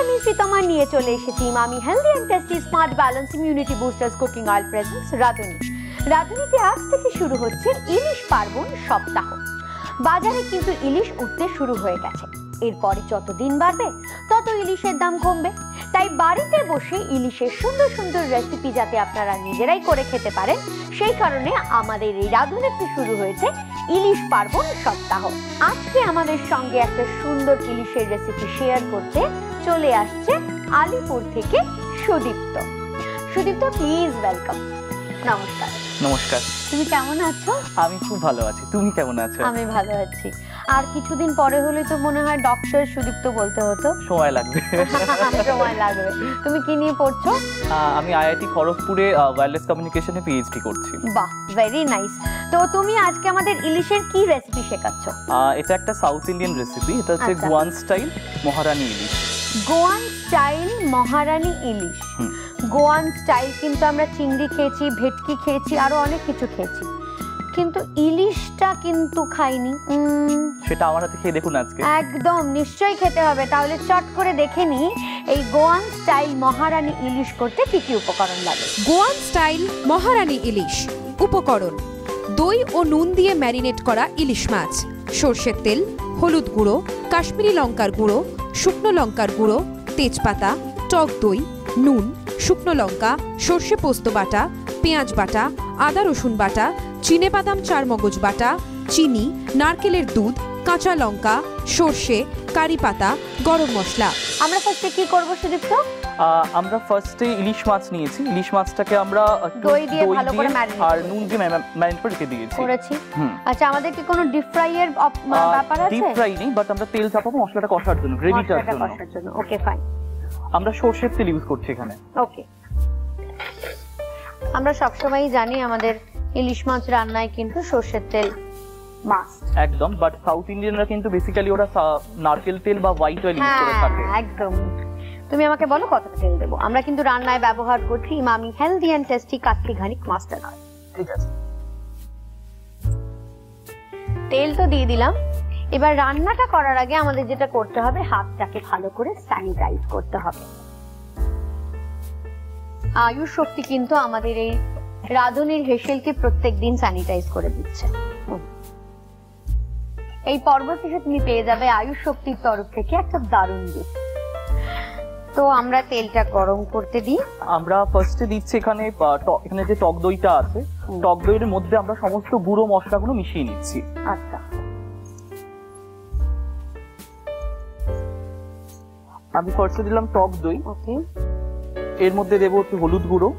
আমি শ্রীতমা নিয়ে চলে এসেছি Emami healthy and tasty smart balance immunity boosters cooking oil presents Radhuni. রাঁধুনিতে আজ থেকে শুরু হচ্ছে ইলিশ পার্বণ সপ্তাহ। বাজারে কিন্তু ইলিশ উঠতে শুরু হয়ে গেছে। এরপরে যত দিন বাড়বে তত ইলিশের দাম কমবে। তাই বাড়িতে বসে ইলিশের সুন্দর সুন্দর রেসিপি যাতে আপনারা নিজেরাই করে খেতে পারেন, সেই কারণে আমাদের এই রাঁধুনিতে শুরু হয়েছে ইলিশ পার্বণ সপ্তাহ। আজকে আমাদের সঙ্গে একটা সুন্দর ইলিশের রেসিপি শেয়ার করতে চলে আসছে আলিপুর থেকে সুদীপ্ত। Sudipta, please welcome. নমস্কার। নমস্কার। তুমি কেমন আছো? আমি খুব ভালো আছি, তুমি কেমন আছো? আমি ভালো আছি। আর কিছুদিন পরে হলে তো মনে হয় ডক্টর সুদীপ্ত বলতে হতো। সময় লাগবে। সময় লাগবে। তুমি কি নিয়ে পড়ছো? আমি আইআইটি খড়গপুরে ওয়্যারলেস কমিউনিকেশনে পিএইচডি করছি। বাহ, ভেরি নাইস। তো তুমি আজকে আমাদের ইলিশের কি রেসিপি শেখাচ্ছ? এটা একটা সাউথ ইন্ডিয়ান রেসিপি। এটা হচ্ছে গোয়ান স্টাইল মহারানী ইলিশ। গোয়ান স্টাইল মহারানী ইলিশ। গোয়ান স্টাইল কিন্তু আমরা চিংড়ি খেয়েছি, ভেটকি খেয়েছি, আরো অনেক কিছু খেয়েছি, কিন্তু ইলিশটা কিন্তু খাইনি। সেটা আমার হাতে খেয়ে দেখুন আজকে। একদম নিশ্চয়ই খেতে হবে। তাহলে চট করে দেখে নি এই গোয়ান স্টাইল মহারানী ইলিশ করতে কি কি উপকরণ লাগে। গোয়ান স্টাইল মহারানী ইলিশ উপকরণ: দই ও নুন দিয়ে ম্যারিনেট করা ইলিশ মাছ, সরষের তেল, হলুদ গুঁড়ো, কাশ্মীরি লঙ্কার গুঁড়ো, শুকনো লঙ্কার গুঁড়ো, তেজপাতা, টক দই, নুন, শুকনো লঙ্কা, সর্ষে পোস্ত বাটা, পেঁয়াজ বাটা, আদা রসুন বাটা, চিনেবাদাম চারমগজ বাটা, চিনি, নারকেলের দুধ, কাঁচা লঙ্কা, সর্ষে, কারি পাতা, গরম মশলা। আমরা ফার্স্টে কি করব সুদীপ্ত? আমরা ফার্স্টে ইলিশ মাছ নিয়েছি। ইলিশ মাছটাকে আমরা দই দিয়ে ভালো করে ম্যারিনেট আর নুন দিয়ে ম্যারিনেট করে রেখে দিয়েছি। করেছি। আচ্ছা, আমাদের কি কোনো ডিপ ফ্রাই এর ব্যাপার আছে? ডিপ ফ্রাই নেই, বাট আমরা তেল চাপাবো মশলাটা কষার জন্য, গ্রেভিটার জন্য। ওকে, ফাইন। আমরা সরষের তেল ইউজ করছি এখানে। ওকে। আমরা সবসময়ই জানি আমাদের ইলিশ মাছ রান্নায় কিন্তু সরষের তেল মাস্ট। একদম, বাট সাউথ ইন্ডিয়ানরা কিন্তু বেসিক্যালি ওরা নারকেল তেল বা হোয়াইট অয়েল ইউজ করে থাকে। একদম। তুমি আমাকে বলো কতটা তেল দেবো? আমরা কিন্তু রান্নায় ব্যবহার করছি মামি হেলদি এন্ড টেস্টি কাটলি ঘানিক মাস্টার অয়েল। ঠিক আছে, তেল তো দিয়ে দিলাম। এবার রান্নাটা করার আগে আমাদের যেটা করতে হবে, হাতটাকে ভালো করে স্যানিটাইজ করতে হবে। আয়ুষ শক্তি কিন্তু আমাদের এই রাঁধুনির হেসেলকে প্রত্যেকদিন স্যানিটাইজ করে দিচ্ছে। এই পর্ব শেষে তুমি পেয়ে যাবে আয়ুষ শক্তির তরফ থেকে একটা দারুণ গিফট। তো আমরা তেলটা গরম করতে দিই। আমরা ফার্স্টে দিচ্ছি এখানে যে টক দইটা আছে, টক দইয়ের মধ্যে আমরা সমস্ত গুঁড়ো মশলাগুলো মিশিয়ে নিচ্ছি। আচ্ছা, আমি ফার্স্টে দিলাম টক দই। ওকে। এর মধ্যে দেবো একটু হলুদ গুঁড়ো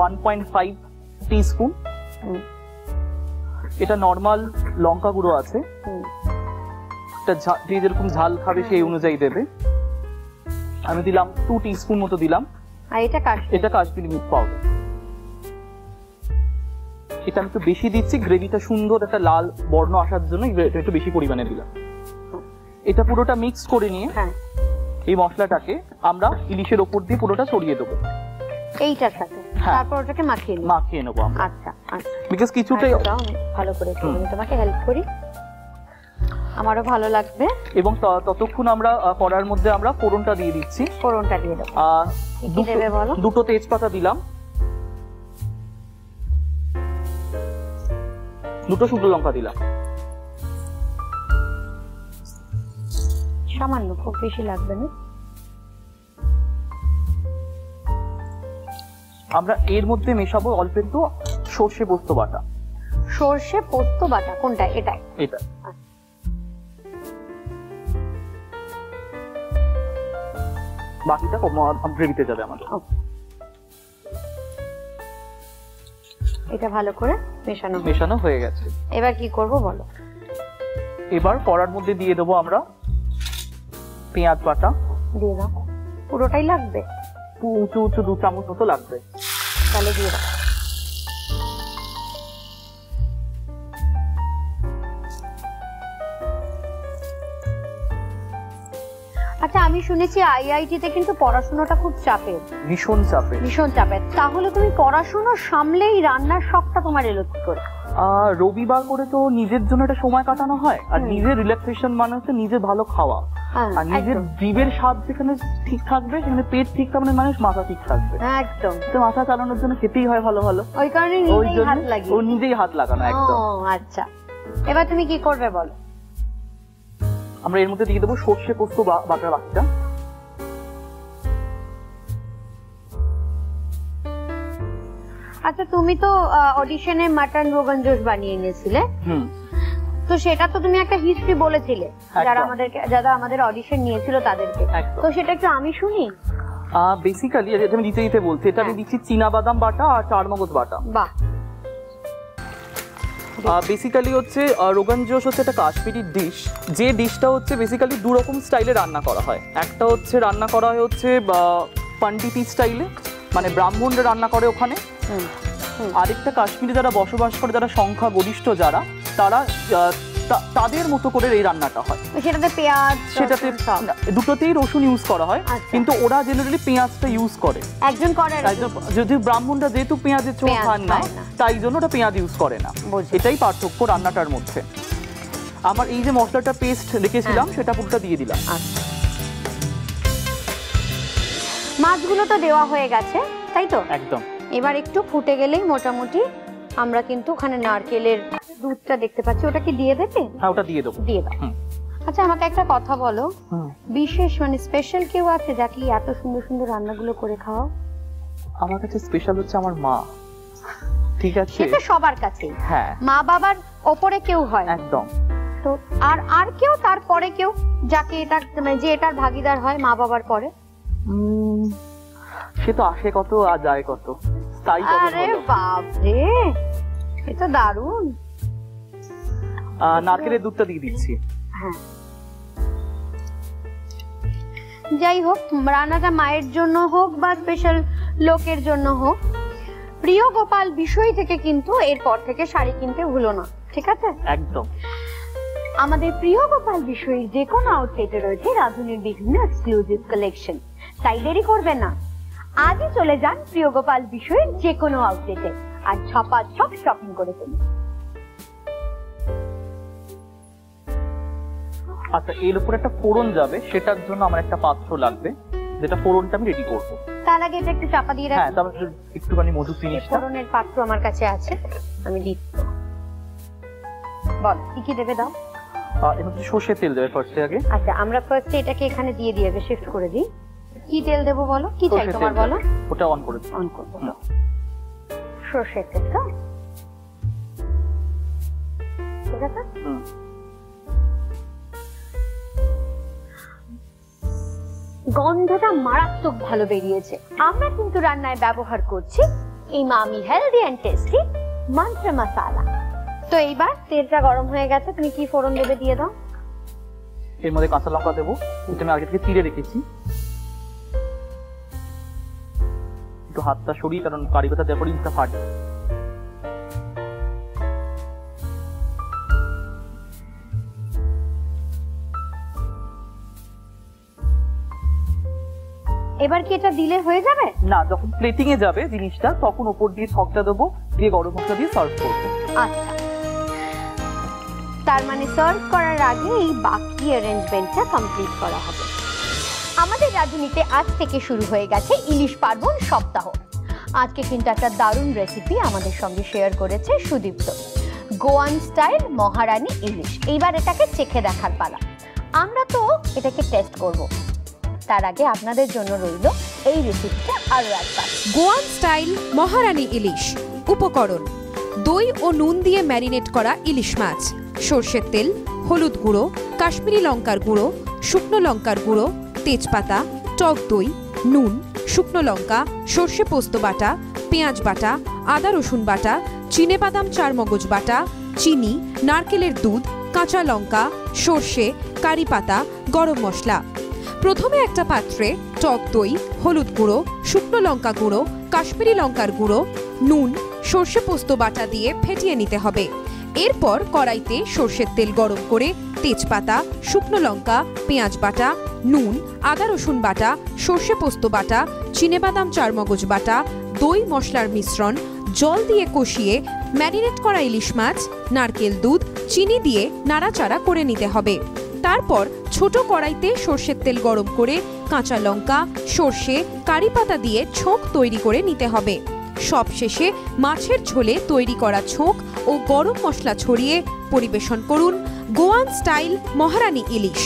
1.5 টিস্পুন। এটা নরমাল লঙ্কা গুঁড়ো আছে, এটা যে যেরকম ঝাল খাবে সেই অনুযায়ী দেবে। আমি দিলাম 2 টিস্পুন মতো দিলাম। আর এটা কাশ্মীরি মির্চ পাউডার। এটা আমি একটু বেশি দিচ্ছি, গ্রেভিটা সুন্দর একটা লাল বর্ণ আসার জন্য একটু বেশি পরিমাণে দিলাম। এটা পুরোটা মিক্স করে নিয়ে এই মশলাটাকে আমরা ইলিশের ওপর দিয়ে পুরোটা ছড়িয়ে দেবো এইটার সাথে। তারপর ওটাকে মাখিয়ে নেবো আমরা। আচ্ছা আচ্ছা, বিকজ কিছুটা ভালো করে তোমাকে হেল্প করি, আমারও ভালো লাগবে। এবং ততক্ষণ আমরা কড়ার মধ্যে আমরা ফোড়নটা দিয়ে দিচ্ছি। ফোড়নটা দিয়ে দেবো। কি দেবে বলো? 2টো তেজপাতা দিলাম, 2টো শুকনো লঙ্কা দিলাম, সামান্য, খুব বেশি লাগবে না। আমরা এর মধ্যে মেশাবো অল্প একটু সর্ষে পোস্ত বাটা। সর্ষে পোস্ত বাটা কোনটা? এটা। বাকিটা গ্রেভিতে যাবে আমাদের। এটা ভালো করে মেশানো হয়ে গেছে। এবার কি করব বলো? এবার কড়ার মধ্যে দিয়ে দেবো আমরা পেঁয়াজ বাটা। দিয়ে দাও। পুরোটাই লাগবে? 2 চামচ মতো লাগবে। তাহলে দিয়ে দাও। আচ্ছা, আমি শুনেছি আইআইটি তে কিন্তু পড়াশোনাটা খুব চাপের। ভীষণ চাপের। তাহলে তুমি পড়াশোনা সামলেই রান্নার শখটা তোমার এলো কি করে? রবিবার করে তো নিজের জন্য একটা সময় কাটানো হয়, আর নিজের রিল্যাক্সেশন মানে হচ্ছে নিজের ভালো খাওয়া, আর নিজের জীবের স্বাদ যেখানে ঠিক থাকবে সেখানে পেট ঠিক থাকবে, মানুষ মাথা ঠিক থাকবে। একদম, তো মাথা চালানোর জন্য খেতেই হয় ভালো ভালো, ওই কারণে ও নিজেই হাত লাগানো। একদম। আচ্ছা, এবার তুমি কি করবে বলো? আমরা এর মধ্যে দিয়ে দেবো সর্ষে পোস্ত বাটার বাটিটা। আচ্ছা, তুমি তো অডিশনে মাটন রোগান জোশ বানিয়ে নিয়েছিলে, তো সেটা তো তুমি একটা হিস্ট্রি বলেছিলে যারা আমাদের অডিশন নিয়েছিল তাদেরকে, তো সেটা একটু আমি শুনি। বেসিক্যালি আমি দিতে দিতে বলছি, এটা আমি দিচ্ছি চীনা বাদাম বাটা আর চারমগজ বাটা। বাহ। বেসিক্যালি হচ্ছে রোগান জোশ হচ্ছে একটা কাশ্মীরি ডিশ, যে ডিশটা হচ্ছে বেসিক্যালি দু রকম স্টাইলে রান্না করা হয়। একটা হচ্ছে রান্না করা হয় হচ্ছে পান্ডিতি স্টাইলে, মানে ব্রাহ্মণরা রান্না করে ওখানে। আরেকটা কাশ্মীরে যারা বসবাস করে, যারা সংখ্যা গরিষ্ঠ যারা, তারা তাদের মতো করে এই রান্নাটা হয়। সেটাতে পেঁয়াজ, সেটাতে দুটোতেই রসুন ইউজ করা হয়, কিন্তু ওরা জেনারেলি পেঁয়াজটা ইউজ করে। একজন করে, যদি ব্রাহ্মণরা যেহেতু পেঁয়াজের ছোঁয়া খান না, তাই জন্য ওটা পেঁয়াজ ইউজ করে না। এটাই পার্থক্য রান্নাটার মধ্যে। আমার এই যে মশলাটা পেস্ট রেখেছিলাম সেটা পুরোটা দিয়ে দিলাম। মাছগুলো তো দেওয়া হয়ে গেছে, তাই তো? একদম। এবার একটু ফুটে গেলেই মোটামুটি আমরা কিন্তু ওখানে নারকেলের দুধটা দেখতে পাচ্ছি, ওটা কি দিয়ে দেবে? হ্যাঁ, ওটা দিয়ে দেবো। দিয়ে দাও। আচ্ছা, আমাকে একটা কথা বলো, বিশেষ মানে স্পেশাল কেউ আছে যাকে এত সুন্দর সুন্দর রান্নাগুলো করে খাওয়াও? আমার কাছে স্পেশাল হচ্ছে আমার মা। ঠিক আছে, সেটা সবার কাছে। হ্যাঁ, মা বাবার ওপরে কেউ হয়। একদম। তো আর কেউ তারপরে কেউ যাকে এটা মানে যে এটার ভাগিদার হয় মা বাবার পরে? সে তো আসে কত আর যায় কত। আরে বাপ রে, এটা দারুণ। নারকেলের দুধটা দিয়ে দিচ্ছি। হ্যাঁ, যাই হোক, রান্নাটা মায়ের জন্য হোক বা স্পেশাল লোকের জন্য হোক, প্রিয় গোপাল বিষয় থেকে কিন্তু এরপর থেকে শাড়ি কিনতে ভুলো না, ঠিক আছে? একদম। আমাদের প্রিয় গোপাল বিষয়ের যে কোনো আউটলেটে রয়েছে রাধুনির বিভিন্ন এক্সক্লুসিভ কালেকশন, তাই দেরি করবেন না, আজই চলে যান প্রিয় গোপাল বিষয়ের যে কোনো আউটলেটে আর ছপাছপ শপিং করে ফেলুন। আচ্ছা, এর উপর একটা ফোড়ন যাবে, সেটার জন্য আমার একটা পাত্র লাগবে, যেটা ফোড়নটা আমি রেডি করব। তার আগে এটা একটু চাপা দিয়ে রাখি। হ্যাঁ, তারপর একটুখানি মধু ফিনিশটা। ফোড়নের পাত্র আমার কাছে আছে, আমি দিচ্ছি। বল কি কি দেবে, দাও। এর মধ্যে সরষের তেল দেবে ফার্স্টে আগে। আচ্ছা, আমরা ফার্স্টে এটাকে এখানে দিয়ে শিফট করে দিই। কি তেল দেব বলো, কি চাই তোমার বলো? ওটা অন করে অন করব। সরষের তেল তো ঠিক আছে। গন্ধটা মারাত্মক ভালো বেরিয়েছে। আমরা কিন্তু রান্নায় ব্যবহার করছি ইমামি হেলদি এন্ড টেস্টি মন্ত্র মশলা। তো এইবার তেলটা গরম হয়ে গেছে, তুমি কি ফোড়ন দেবে দিয়ে দাও। এর মধ্যে কাঁচা লঙ্কা দেবো, এটা আমি আগে থেকে চিড়ে রেখেছি। একটু হাতটা সরিয়ে, কারণ কারি পাতা দেওয়ার পরে ইনস্টা ফাটে। এবার কি এটা দিলে হয়ে যাবে? না, যখন প্লেটিং এ যাবে জিনিসটা, তখন উপর দিয়ে ছকটা দেবো, দিয়ে গরম মশলা দিয়ে সার্ভ করবো। আচ্ছা, তার মানে সার্ভ করার আগে এই বাকি অ্যারেঞ্জমেন্টটা কমপ্লিট করা হবে। আমাদের রাঁধুনিতে আজ থেকে শুরু হয়ে গেছে ইলিশ পার্বণ সপ্তাহ। আজকে কিন্তু একটা দারুণ রেসিপি আমাদের সঙ্গে শেয়ার করেছে সুদীপ্ত, গোয়ান স্টাইল মহারানী ইলিশ। এইবার এটাকে চেখে দেখার পালা। আমরা তো এটাকে টেস্ট করব, তার আগে আপনাদের জন্য রইল এই রেসিপিটা আরো একবার। গোয়ান স্টাইল মহারানী ইলিশ। উপকরণ: দই ও নুন দিয়ে ম্যারিনেট করা ইলিশ মাছ, সর্ষের তেল, হলুদ গুঁড়ো, কাশ্মীরি লঙ্কার গুঁড়ো, শুকনো লঙ্কার গুঁড়ো, তেজপাতা, টক দই, নুন, শুকনো লঙ্কা, সর্ষে পোস্ত বাটা, পেঁয়াজ বাটা, আদা রসুন বাটা, চিনেবাদাম চারমগজ বাটা, চিনি, নারকেলের দুধ, কাঁচা লঙ্কা, সর্ষে, কারি পাতা, গরম মশলা। প্রথমে একটা পাত্রে টক দই, হলুদ গুঁড়ো, শুকনো লঙ্কা গুঁড়ো, কাশ্মীরি লঙ্কার গুঁড়ো, নুন, সর্ষে পোস্ত বাটা দিয়ে ফেটিয়ে নিতে হবে। এরপর কড়াইতে সর্ষের তেল গরম করে তেজপাতা, শুকনো লঙ্কা, পেঁয়াজ বাটা, নুন, আদা রসুন বাটা, সর্ষে পোস্ত বাটা, চিনেবাদাম চারমগজ বাটা, দই মশলার মিশ্রণ, জল দিয়ে কষিয়ে ম্যারিনেট করা ইলিশ মাছ নারকেল দুধ চিনি দিয়ে নাড়াচাড়া করে নিতে হবে। তারপর ছোট কড়াইতে সর্ষের তেল গরম করে কাঁচা লঙ্কা সর্ষে কারি পাতা দিয়ে ছোঁক তৈরি করে নিতে হবে। সবশেষে মাছের ঝোলে তৈরি করা ছোঁক ও গরম মশলা ছড়িয়ে পরিবেশন করুন গোয়ান স্টাইল মহারানী ইলিশ।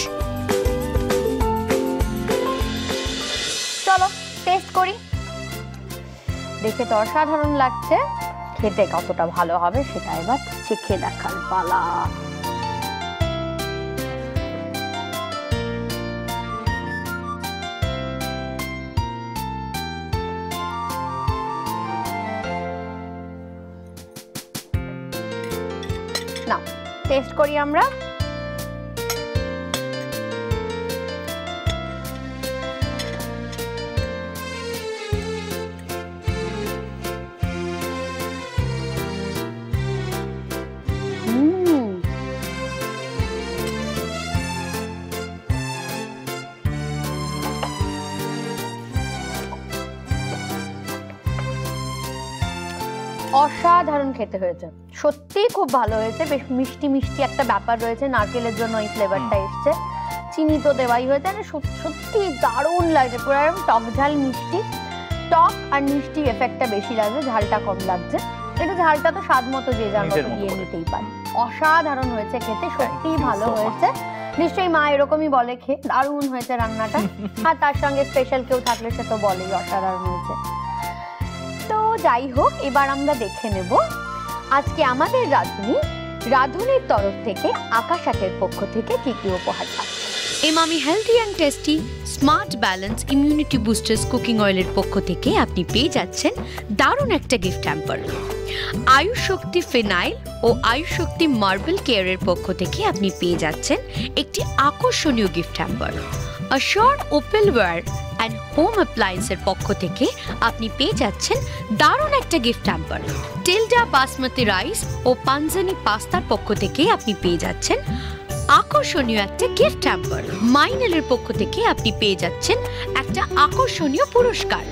চলো টেস্ট করি। দেখে তো অসাধারণ লাগছে, খেতে কতটা ভালো হবে সেটা এবার চেখে দেখার পালা। না টেস্ট করি আমরা। অসাধারণ খেতে হয়েছে, সত্যি খুব ভালো হয়েছে। বেশ মিষ্টি মিষ্টি একটা ব্যাপার রয়েছে, নারকেলের জন্য এই ফ্লেভারটা এসছে, চিনি তো দেওয়াই হয়েছে। সত্যি দারুণ লাগছে, পুরো একদম টক ঝাল মিষ্টি, টক আর মিষ্টি এফেক্টটা বেশি লাগছে, ঝালটা কম লাগছে। এটা ঝালটা তো স্বাদ মতো যে যার মতো দিয়ে নিতেই পারে। অসাধারণ হয়েছে খেতে, সত্যি ভালো হয়েছে। নিশ্চয়ই মা এরকমই বলে খেয়ে দারুণ হয়েছে রান্নাটা, আর তার সঙ্গে স্পেশাল কেউ থাকলে সে তো বলেই অসাধারণ হয়েছে। তো যাই হোক, এবার আমরা দেখে নেব আজকে আমাদের রাঁধুনির তরফ থেকে আকাশ আটের পক্ষ থেকে কি কি উপহার পাচ্ছে। Emami healthy and tasty smart balance immunity boosters cooking অয়েলের পক্ষ থেকে আপনি পেয়ে যাচ্ছেন দারুণ একটা gift hamper. Ayush Shakti phenyl ও আয়ুষ শক্তি মার্বেল কেয়ারের পক্ষ থেকে আপনি পেয়ে যাচ্ছেন একটি আকর্ষণীয় গিফট হ্যাম্পার। অ্যাশোর ওপেলওয়্যার অ্যান্ড হোম অ্যাপ্লায়েন্সের পক্ষ থেকে আপনি পেয়ে যাচ্ছেন দারুণ একটা gift hamper. Tilda basmati rice ও পাঞ্জানি পাস্তার পক্ষ থেকে আপনি পেয়ে যাচ্ছেন আকর্ষণীয় একটা গিফট হ্যাম্পার। মাইনেলের পক্ষ থেকে আপনি পেয়ে যাচ্ছেন একটা আকর্ষণীয় পুরস্কার,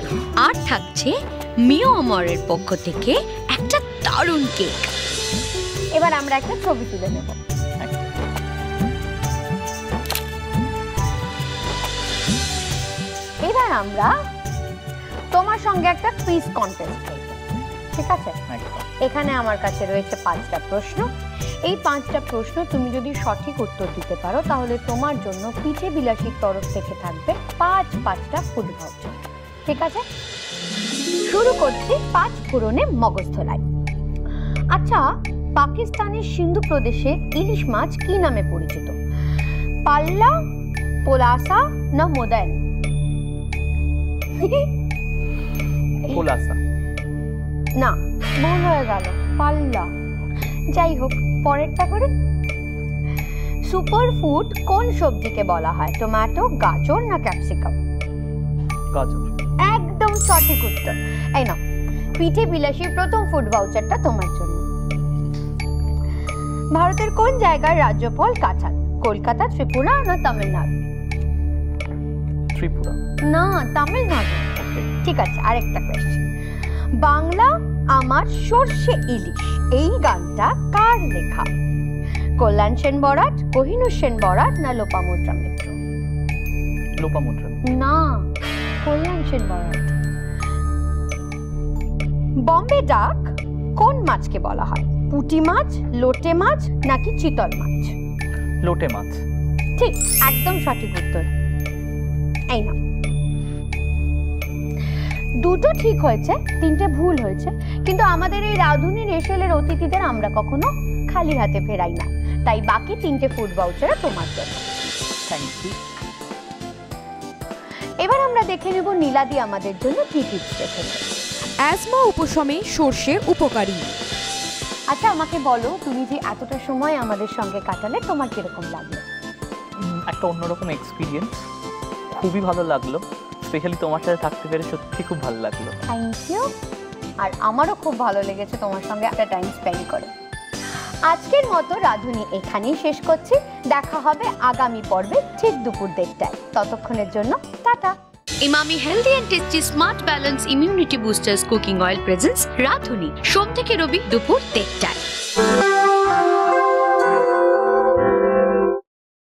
আর থাকছে মিও আমরের পক্ষ থেকে একটা দারুণ কেক। এবার আমরা একটা ছবি তুলে নেব। এবার আমরা তোমার সঙ্গে একটা কুইজ কন্টেস্ট করব, ঠিক আছে? এখানে আমার কাছে রয়েছে 5টা প্রশ্ন। এই 5টা প্রশ্ন তুমি যদি সঠিক উত্তর দিতে পারো তাহলে তোমার জন্য পিঠে বিলাসীর তরফ থেকে থাকবে 5টা ফুড ভাউচার, ঠিক আছে? শুরু করছি 5 ফোড়নে মগজধোলাই। আচ্ছা, পাকিস্তানের সিন্ধু প্রদেশে ইলিশ মাছ কি নামে পরিচিত? পাল্লা, পোলাসা না মোদাইন? পোলাসা না, ভুল হয়ে গেল, পাল্লা। যাই হোক, পরেরটা করে। সুপার ফুড কোন সবজিকে বলা হয়? টমেটো, গাজর না ক্যাপসিকাম? গাজর। একদম সঠিক উত্তর। এই নাও, পিঠে বিলাসীর প্রথম ফুড ভাউচারটা তোমার জন্য। ভারতের কোন জায়গার রাজ্য ফল কাঁঠাল? কলকাতা, ত্রিপুরা না তামিলনাড়ু? ত্রিপুরা। না, তামিলনাড়ু। ঠিক আছে, আরেকটা কোয়েশ্চেন। বাংলা আমার সর্ষে ইলিশ এই গানটা কার লেখা? কল্যাণ সেন বরাট, কোহিনূর সেন বরাট না লোপামুদ্রা মিত্র? লোপামুদ্রা। না, কল্যাণ সেন বরাট। বম্বে ডাক কোন মাছকে বলা হয়? পুঁটি মাছ, লোটে মাছ নাকি চিতল মাছ? লোটে মাছ। ঠিক, একদম সঠিক উত্তর। এই না, দুটো ঠিক হয়েছে, 3টে ভুল হয়েছে, কিন্তু আমাদের এই রাঁধুনি রেশেলের অতিথিদের আমরা কখনো খালি হাতে ফেরাই না, তাই বাকি 3টে ফুড ভাউচার তোমার জন্য। Thank you. এবার আমরা দেখে নেব নীলাদি আমাদের জন্য কি টিপস রেখেছে। অ্যাজমা উপশমে সর্ষে উপকারী। আচ্ছা, আমাকে বলো, তুমি যে এতটা সময় আমাদের সঙ্গে কাটালে তোমার কিরকম লাগলো? একটা অন্যরকম এক্সপিরিয়েন্স, খুবই ভালো লাগলো। স্পেশালি তোমার সাথে থাকতে পেরে সত্যি খুব ভালো লাগলো। Thank you. আর আমারও খুব ভালো লেগেছে তোমার সঙ্গে একটা টাইম স্পেন্ড করে। আজকের মতো রাঁধুনি এখানেই শেষ করছি। দেখা হবে আগামী পর্বে ঠিক দুপুর 1:30টায়। ততক্ষণের জন্য tata. Emami healthy and tasty smart balance immunity boosters cooking oil presents Radhuni, সোম থেকে রবি দুপুর 1টায়।